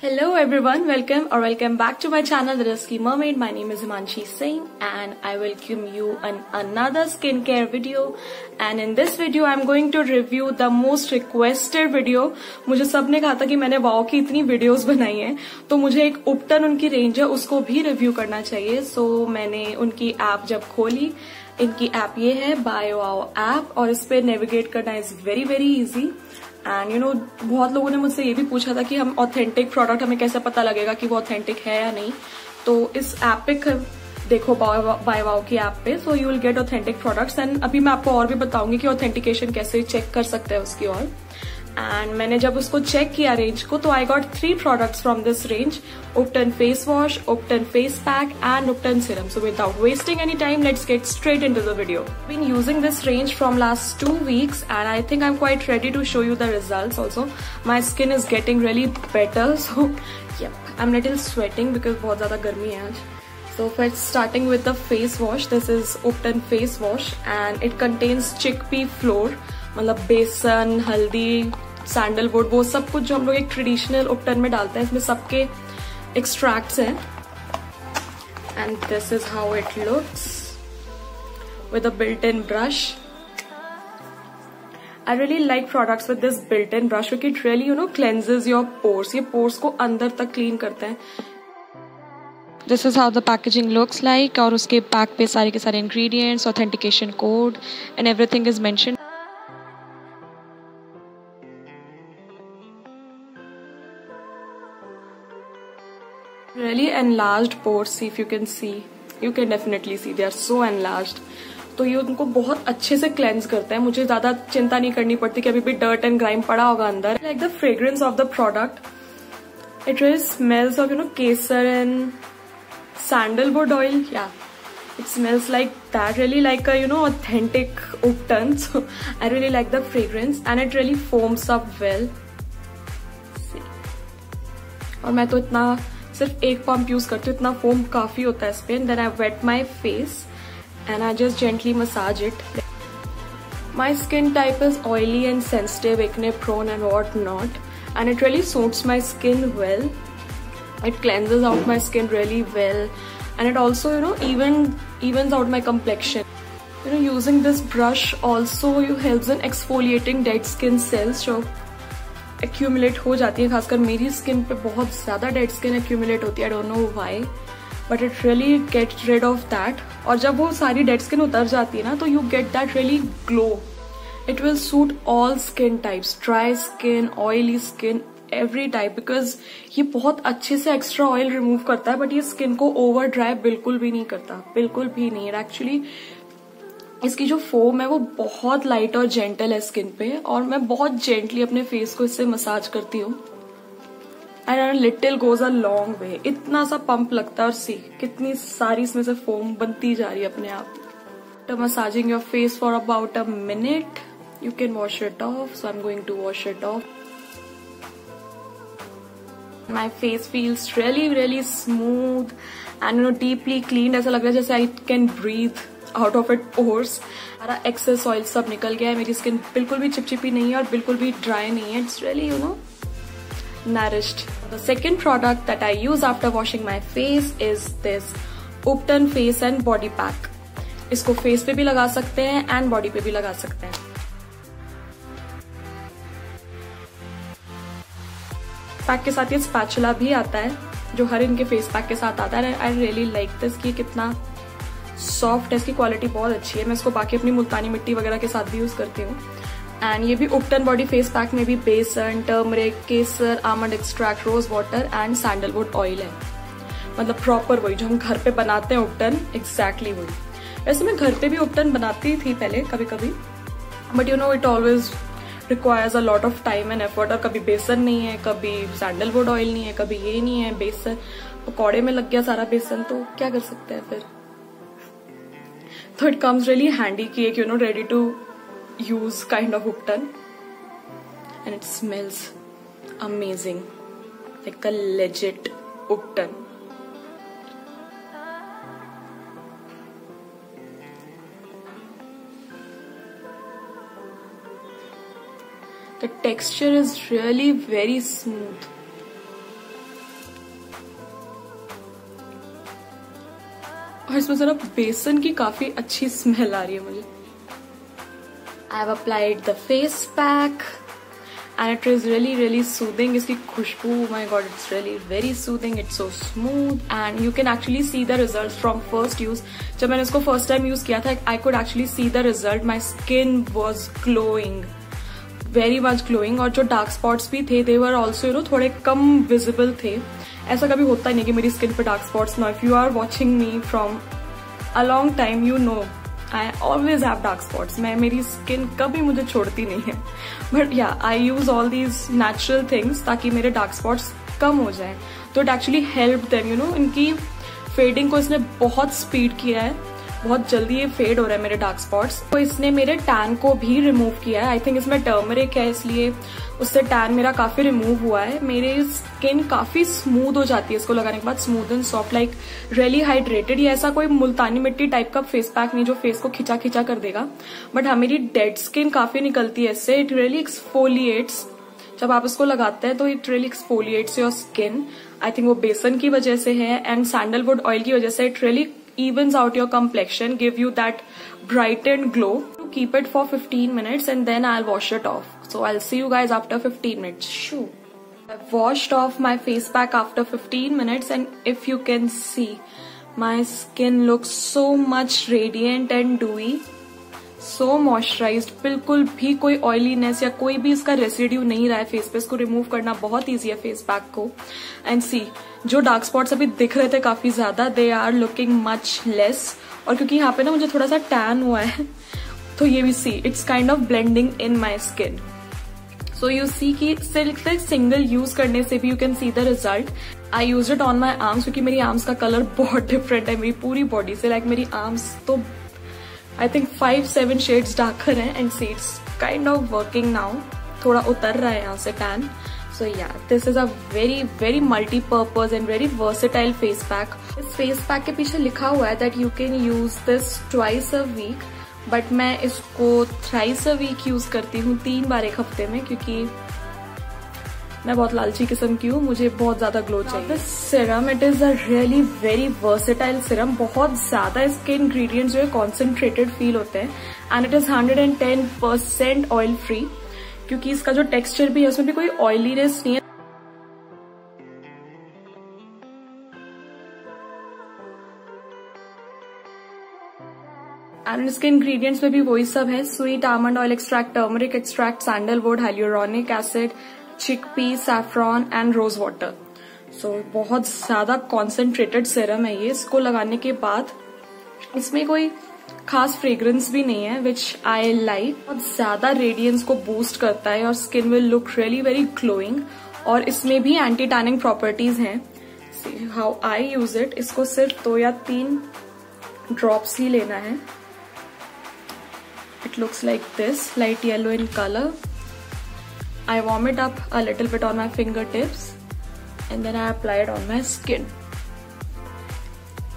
Hello everyone, welcome back to my channel The Dusky Mermaid. My name is Himanshi Singh and I welcome you on another skincare video. And in this video I'm going to review the most requested video. मुझे सबने कहा था कि मैंने wow की इतनी videos बनाई हैं तो मुझे एक उपटन उनकी रेंज है उसको भी रिव्यू करना चाहिए. सो मैंने उनकी ऐप जब खोली, इनकी ऐप ये है बाय वाओ ऐप और इस पे नेविगेट करना is very very easy. And बहुत लोगों ने मुझसे ये भी पूछा था कि हम ऑथेंटिक प्रोडक्ट हमें कैसे पता लगेगा कि वो ऑथेंटिक है या नहीं. तो इस ऐप पे देखो बाय वाओ की ऐप पे, so you will get authentic products. And अभी मैं आपको और भी बताऊंगी कि ऑथेंटिकेशन कैसे चेक कर सकते हैं उसकी. और एंड मैंने जब उसको चेक किया रेंज को तो I got 3 products from this range: ubtan face wash, ubtan face pack and ubtan serum. So without wasting any time, let's get straight into the video. I've been using this range from last 2 weeks and I think I'm quite ready to show you the results also. My skin is getting really better, so yep, I'm little sweating because बहुत ज़्यादा गर्मी है आज. So first starting with the face wash, this is Upton face wash and it contains chickpea flour, मतलब बेसन, हल्दी, sandalwood, वो सब कुछ जो हम लोग एक ट्रेडिशनल उपटन में डालते हैं. इसमें सबके एक्सट्रैक्ट्स हैं. And this is how it looks with a built in brush. I really like products with this built-in brush because it really cleanses your pores. ये pores को अंदर तक clean करता है. This is how the packaging looks like और उसके pack पे सारे के सारे ingredients, authentication code and everything is mentioned. Really enlarged pores. See if you can see. You can definitely see they are so enlarged. तो ये उनको बहुत अच्छे से क्लेंस करता है. मुझे ज्यादा चिंता नहीं करनी पड़ती कि अभी भी डर्ट एंड ग्राइम पड़ा होगा अंदर. Like the fragrance of the product, it really smells of Kesar and sandalwood oil. Yeah, it smells like that, really like a authentic Upton. So I really like the fragrance and it really foams up well. See. और मैं तो इतना सिर्फ एक pump use करती हूँ, इतना foam काफी होता है इस पे. Then I wet my face and I just gently massage it. My skin type is oily and sensitive, acne prone and what not, and it really suits my skin well. It cleanses out my skin really well and it also evens out my complexion. Using this brush also helps in exfoliating dead skin cells जो accumulate हो जाती है. खासकर मेरी skin पे बहुत ज़्यादा dead skin accumulate होती है. I don't know why but it really gets rid of that. और जब वो सारी dead skin उतर जाती है ना तो you get that really glow. It will suit all skin types, dry skin, oily skin, every type, because ये बहुत अच्छे से एक्स्ट्रा ऑयल रिमूव करता है बट ये स्किन को ओवर ड्राई बिल्कुल भी नहीं करता, बिल्कुल भी नहीं. एक्चुअली इसकी जो फोम है वो बहुत लाइट और जेंटल है स्किन पे और मैं बहुत जेंटली अपने फेस को इससे मसाज करती हूँ. And little goes a long way. इतना सा पंप लगता है और सी कितनी सारी इसमें से फोम बनती जा रही है अपने आप. तो massaging your face for about a minute, you can wash it off. So I am going to wash it off. My face feels really smooth and deeply cleaned. ऐसा लग रहा है जैसे I can breathe out of it pores. सारा excess oil सब निकल गया है. मेरी स्किन बिल्कुल भी चिपचिपी नहीं है और बिल्कुल भी ड्राई नहीं है. It's really nourished. The second product that I use after washing my face is this Upton face and body pack. इसको फेस पे भी लगा सकते हैं एंड बॉडी पे भी लगा सकते हैं. पैक के साथ ये स्पैचुला भी आता है जो हर इनके फेस पैक के साथ आता है. आई रियली लाइक दिस कि कितना सॉफ्ट है, इसकी क्वालिटी बहुत अच्छी है. मैं इसको बाकी अपनी मुल्तानी मिट्टी वगैरह के साथ भी यूज करती हूँ. एंड ये भी उपटन बॉडी फेस पैक में भी besan, turmeric, kesar, almond extract, rose water and sandalwood oil है. मतलब प्रॉपर वही जो हम घर पे बनाते हैं उपटन, एग्जैक्टली वही. वैसे मैं घर पे भी उपटन बनाती थी पहले कभी कभी but it always requires a lot of time and effort. और कभी बेसन नहीं है, कभी सैंडलवुड ऑयल नहीं है, कभी ये नहीं है, बेसन पकौड़े में लग गया सारा बेसन, तो क्या कर सकते हैं फिर. तो इट कम्स रियली हैंडी कि एक ready to use kind of ubtan and it smells amazing like a legit ubtan. The texture is really very smooth. और इसमें जरा बेसन की काफी अच्छी स्मेल आ रही है मुझे। I have applied the face pack and it is really soothing. इसकी खुशबू, oh my god, it's really very soothing. It's so smooth and you can actually see the results from first use. जब मैंने इसको first time use किया था, I could actually see the result. My skin was glowing, very much glowing. और जो dark spots भी थे, they were also थोड़े कम visible थे. ऐसा कभी होता ही नहीं कि मेरी skin पे dark spots ना. If you are watching me from a long time, you know I always have dark spots. मेरी स्किन कभी मुझे छोड़ती नहीं है. But yeah, I use all these natural things ताकि मेरे dark spots कम हो जाएं. तो it actually helped them, you know. इनकी फेडिंग को इसने बहुत स्पीड किया है, बहुत जल्दी ये फेड हो रहा है मेरे डार्क स्पॉट्स. तो इसने मेरे टैन को भी रिमूव किया है. आई थिंक इसमें टर्मरिक है, इसलिए उससे टैन मेरा काफी रिमूव हुआ है. मेरी स्किन काफी स्मूथ हो जाती है इसको लगाने के बाद, smooth and soft, like really hydrated. ये ऐसा कोई मुल्तानी मिट्टी टाइप का फेस पैक नहीं जो फेस को खिंचा खिंचा कर देगा, बट हाँ मेरी डेड स्किन काफी निकलती है इससे. It really exfoliates. जब आप इसको लगाते हैं तो it really exfoliates your skin. I think वो बेसन की वजह से है एंड सैंडलवुड ऑयल की वजह से. It really evens out your complexion, give you that brightened glow. Keep it for 15 minutes and then I'll wash it off. So I'll see you guys after 15 minutes. Shoo. I've washed off my face pack after 15 minutes and if you can see, my skin looks so much radiant and dewy. So moisturized. बिल्कुल भी कोई oiliness या कोई भी इसका residue नहीं रहा है फेस पे. इसको रिमूव करना बहुत ईजी है फेस पैक को. एंड सी, जो डार्क स्पॉट्स अभी दिख रहे थे काफी ज्यादा, they are looking much less. और क्योंकि यहाँ पे ना मुझे थोड़ा सा टैन हुआ है, तो ये भी see it's kind of blending in my skin. So you see कि सिर्फ सिंगल यूज करने से भी you can see the result. I use it on my arms क्योंकि मेरी आर्म्स का कलर बहुत डिफरेंट है मेरी पूरी बॉडी से. लाइक मेरी आर्म्स तो I think 5-7 shades darker है and see it's kind of working now. थोड़ा उतर रहा है यहाँ से tan. So yeah, this is a very multi-purpose and very versatile face pack. इस face pack के पीछे लिखा हुआ है that you can use this twice a week, but मैं इसको thrice a week use करती हूँ, 3 बार एक हफ्ते में, क्योंकि मैं बहुत लालची किस्म की हूँ, मुझे बहुत ज्यादा ग्लो चाहिए. This serum, it is a really very versatile serum. बहुत ज्यादा इसके इंग्रेडिएंट्स जो है कॉन्सेंट्रेटेड फील होते हैं and it is 110% oil free. क्योंकि इसका जो टेक्सचर भी है उसमें भी कोई ऑयलीनेस नहीं है. एंड इसके इंग्रेडिएंट्स में भी वही सब है. Sweet almond oil extract, turmeric extract, sandalwood, hyaluronic acid, chickpea, saffron and rose water. So बहुत ज्यादा कॉन्सेंट्रेटेड सीरम है ये. इसको लगाने के बाद इसमें कोई खास फ्रेग्रेंस भी नहीं है, विच आई लाइक. बहुत ज्यादा रेडियंस को बूस्ट करता है और skin will look really very glowing. और इसमें भी एंटी टैनिंग प्रॉपर्टीज हैं. See how I use it. इसको सिर्फ 2 या 3 ड्रॉप्स ही लेना है. It looks like this, light yellow in colour. I warm it up a little bit on my fingertips and then I apply it on my skin.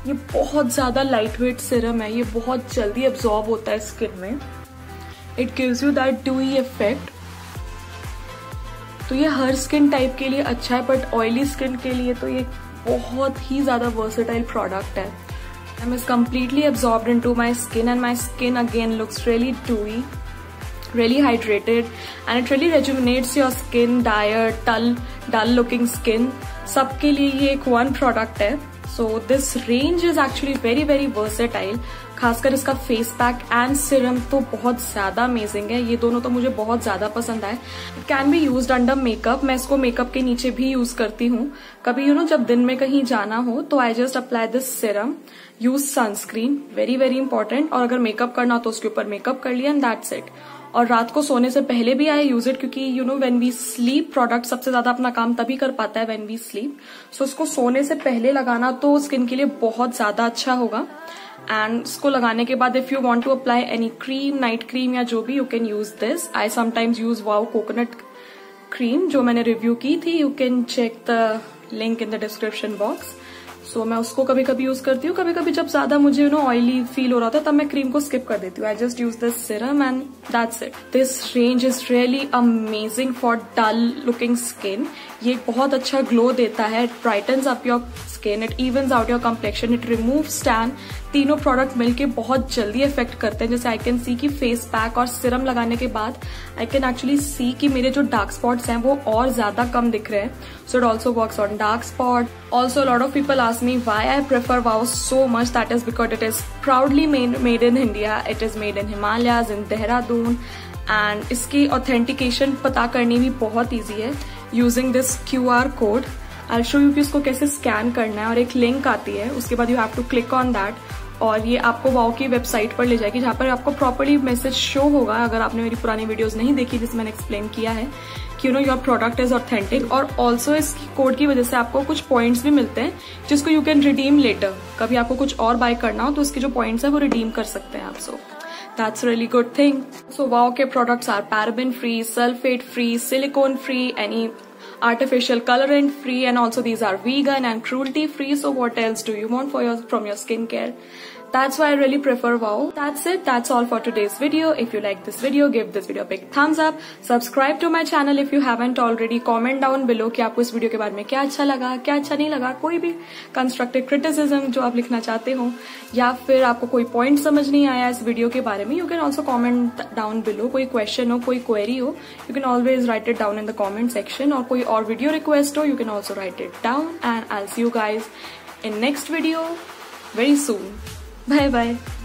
ये बहुत ज्यादा light weight serum है. ये बहुत जल्दी एब्जॉर्ब होता है स्किन में. It gives you that dewy effect. तो ये हर स्किन टाइप के लिए अच्छा है, बट ऑयली स्किन के लिए तो ये बहुत ही ज्यादा वर्सेटाइल प्रोडक्ट है. I is completely absorbed into my skin and my skin again looks really dewy, really hydrated, and it really rejuvenates your skin, tired, dull looking skin. सबके लिए ये एक one product है. So this range is actually very versatile. खासकर इसका face pack and serum तो बहुत ज्यादा अमेजिंग है. ये दोनों तो मुझे बहुत ज्यादा पसंद आए. It can be used under makeup. मैं इसको मेकअप के नीचे भी यूज करती हूँ. कभी जब दिन में कहीं जाना हो तो I just apply this serum. Use sunscreen, very important. और अगर मेकअप करना हो तो उसके ऊपर मेकअप कर लिया एंड दैट्स इट. और रात को सोने से पहले भी आई यूज इट, क्योंकि व्हेन वी स्लीप, प्रोडक्ट सबसे ज्यादा अपना काम तभी कर पाता है व्हेन वी स्लीप. सो इसको सोने से पहले लगाना तो स्किन के लिए बहुत ज्यादा अच्छा होगा. एंड इसको लगाने के बाद if you want to apply any cream, night cream या जो भी, you can use this. I sometimes use वाओ कोकोनट क्रीम जो मैंने रिव्यू की थी. You can check the link in the description box. So मैं उसको कभी कभी यूज करती हूँ. कभी कभी जब ज्यादा मुझे ऑयली फील हो रहा था तब मैं क्रीम को स्किप कर देती हूँ. I just use this serum and that's it. This range is really amazing for dull looking skin. ये बहुत अच्छा ग्लो देता है. It brightens up your skin, it evens out your complexion, it removes tan. तीनों product मिलके बहुत जल्दी effect करते हैं. जैसे आई कैन सी कि फेस पैक और सिरम लगाने के बाद आई कैन एक्चुअली सी कि मेरे जो डार्क स्पॉट्स हैं वो और ज्यादा कम दिख रहे हैं. So it also works on dark spot. Also lot of people ask me why I prefer wow so much. That is because it is proudly made in India. It is made in Himalayas in Dehradun. And इसकी authentication पता करनी भी बहुत easy है using this QR code. I show you कि इसको कैसे scan करना है और एक लिंक आती है. उसके बाद you have to click on that और ये आपको वाओ की वेबसाइट पर ले जाएगी जहां पर आपको प्रॉपर्ली मैसेज शो होगा. अगर आपने मेरी पुरानी वीडियोस नहीं देखी जिसमें मैंने एक्सप्लेन किया है कि योर प्रोडक्ट इज ऑथेंटिक. और ऑल्सो इस कोड की वजह से आपको कुछ पॉइंट्स भी मिलते हैं जिसको यू कैन रिडीम लेटर. कभी आपको कुछ और बाय करना हो तो उसके जो पॉइंट्स है वो रिडीम कर सकते हैं आप. सो that's really good thing. So wow के products are paraben free, sulfate free, silicone free, any artificial colorant free, and also these are vegan and cruelty free. So what else do you want from your skincare? That's why I really prefer WOW. That's it. That's all for today's video. If you like this video, give this video a big thumbs up. Subscribe to my channel if you haven't already. Comment down below कि आपको इस video के बारे में क्या अच्छा लगा, क्या अच्छा नहीं लगा. कोई भी constructive criticism जो आप लिखना चाहते हो या फिर आपको कोई point समझ नहीं आया इस वीडियो के बारे में, you can also comment down below. कोई question हो, कोई query हो, you can always write it down in the comment section. और कोई और video request हो, you can also write it down. And I'll see you guys in next video very soon. Bye bye.